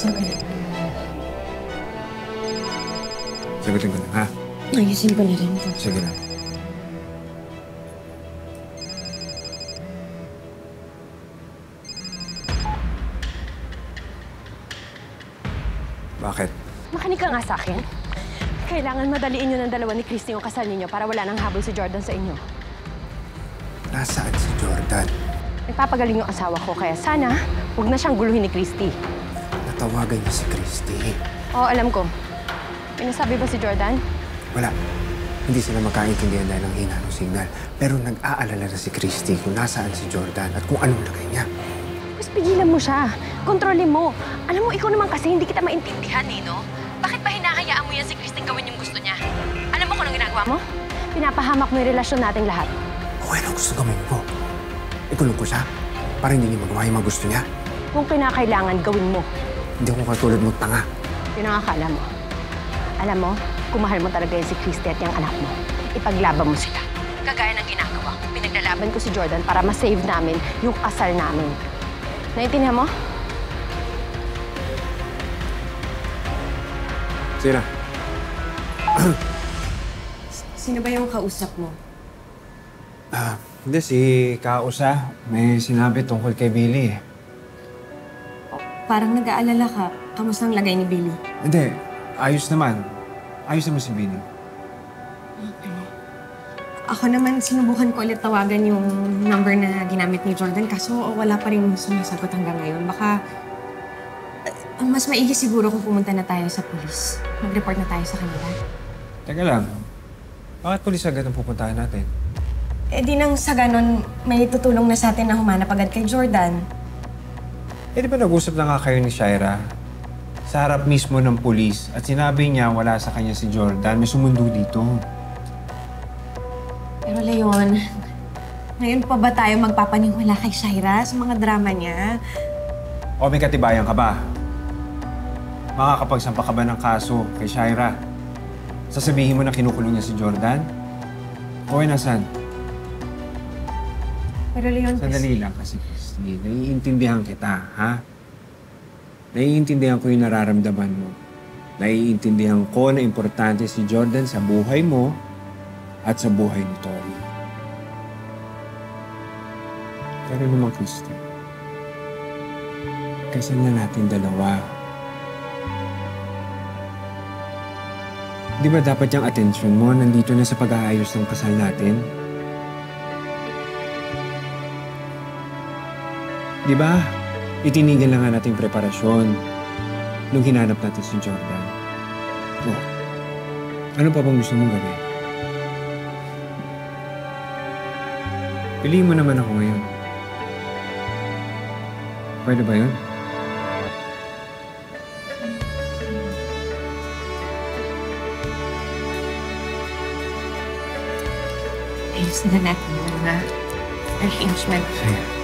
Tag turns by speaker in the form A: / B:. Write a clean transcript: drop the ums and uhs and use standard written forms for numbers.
A: Sandali.
B: Sagutin ko na, ha?
A: Ayusin ko na rin ito.
B: Sige na. Bakit?
C: Makinig ka nga sa akin. Kailangan madaliin nyo ng dalawa ni Christy yung kasal ninyo para wala nang habol si Jordan sa inyo.
B: Nasaan si Jordan?
C: Nagpapagaling yung asawa ko, kaya sana huwag na siyang guluhin ni Christy.
B: Natawagan niya si Christy.
C: Oo, alam ko. May nasabi ba si Jordan?
B: Wala. Hindi sila magkaintindihan dahil ng hina ng signal. Pero nag-aalala na si Christy kung nasaan si Jordan at kung anong lagay niya.
C: Mas pigilan mo siya. Kontrolin mo. Alam mo, ikaw naman kasi hindi kita maintindihan, eh, no? Bakit ba hinahayaan mo yan si Christy gawin yung gusto niya? Alam mo kung anong ginagawa mo? Pinapahamak mo yung relasyon nating lahat.
B: Okay lang gusto gawin ko. Ikulong ko siya para hindi niya magawa yung mga gusto niya.
C: Kung kinakailangan, gawin mo.
B: Hindi ako katulad mo tanga.
C: Yun ang akala mo. Alam mo, kung mahal mo talaga yan si Christy at yung anak mo, ipaglaban mo sila. Kagaya ng ginagawa ko, pinaglalaban ko si Jordan para ma-save namin yung kasal namin. Naintindihan mo?
B: Sira.
A: Sino ba yung kausap mo?
B: Hindi, si Kausa. May sinabi tungkol kay Billy, eh.
A: Parang nag-aalala ka. Kamusta ang lagay ni Billy?
B: Hindi. Ayos naman. Ayos naman si Billy.
A: Okay. Ako naman, sinubukan ko ulit tawagan yung number na ginamit ni Jordan. Kaso wala pa rin sumasagot hanggang ngayon. Baka mas maigi siguro kung pumunta na tayo sa pulis. Mag-report na tayo sa kanila.
B: Teka lang. Bakit pulis agad ang pupuntahan natin?
A: Eh di nang sa ganon, may tutulong na sa atin na humanap agad kay Jordan.
B: Eh di ba nag-usap na nga kayo ni Shaira? Sa harap mismo ng pulis at sinabi niya wala sa kanya si Jordan. May sumundo dito.
A: Pero Leon, ngayon pa ba tayo magpapaniwala kay Shaira sa mga drama niya?
B: O may katibayan ka ba? Makakapagsampa ka ba ng kaso kay Shaira? Sasabihin mo na kinukulong niya si Jordan? O ay nasaan?
A: Pero Leon,
B: Sandali lang kasi, Christy. Naiintindihan kita, ha? Naiintindihan ko yung nararamdaman mo. Naiintindihan ko na importante si Jordan sa buhay mo at sa buhay ni Tori. Pero naman, Christy, kasal na natin dalawa. Di ba dapat yung atensyon mo nandito na sa pag-aayos ng kasal natin? Di ba? Itinigil na nga natin preparasyon nung hinanap natin si Jordan. Oh, ano pa bang gusto mong gawin? Piliin mo naman ako ngayon. Pwede ba yun?
A: ayos na natin yung mga arrangement.
B: Sige.